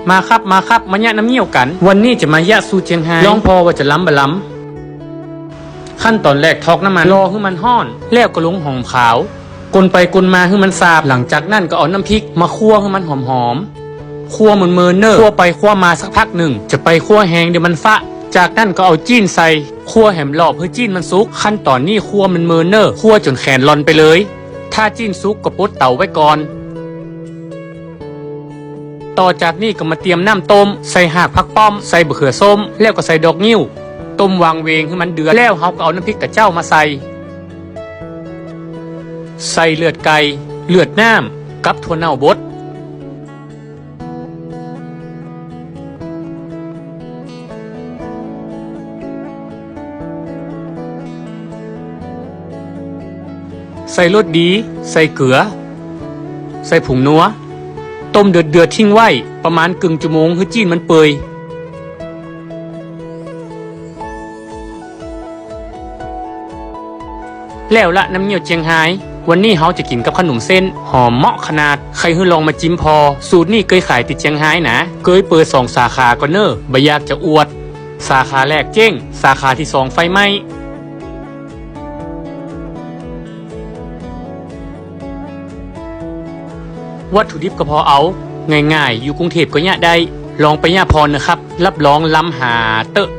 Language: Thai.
มาครับมาแยะน้ำเงี้ยวกันวันนี้จะมาแยะสูตรเจียงไฮ้ลองพอว่าจะล้ำบะล้ำขั้นตอนแรกทอกน้ำมันรอให้มันห้อนแล้วก็ลงหอมขาวกลไปกลมาให้มันสาบหลังจากนั้นก็เอาน้ำพริกมาคั่วให้มันหอมคั่วเหมือนเมอร์เนอร์คั่วไปคั่วมาสักพักหนึ่งจะไปคั่วแห้งเดี๋ยวมันฟะจากนั้นก็เอาจีนใส่คั่วแหมหลอบเพื่อจีนมันสุกขั้นตอนนี้คั่วมันเมอร์เนอร์คั่วจนแขนลอนไปเลยถ้าจีนสุกก็ปดเตาไว้ก่อนต่อจากนี้ก็มาเตรียมน้ำต้มใส่หากผักป้อมใส่บะเขือส้มแล้วก็ใส่ดอกนิ้วต้มวางเวงให้มันเดือดแล้วเฮาก็เอาน้ำพริกกระเจ้ามาใส่เลือดไก่เลือดน้ำกับถั่วเน่าบดใส่รสดีใส่เกลือใส่ผงนัวต้มเดือดทิ้งไว้ประมาณครึ่งชั่วโมงให้จีนมันเปื่อยแล้วละน้ำเงี้ยวเจียงไฮ้วันนี้เฮาจะกินกับขนมเส้นหอมเหมาะขนาดใครให้ลองมาจิ้มพอสูตรนี้เคยขายติดเจียงไฮ้นะเคยเปิด2 สาขาก็เนอะบ่อยากจะอวดสาขาแรกเจ๊งสาขาที่2ไฟไหม้วัตถุดิบก็พอเอาง่ายๆอยู่กรุงเทพก็ย่าได้ลองไปย่าพรนะครับรับรองล้ำหาเตอะ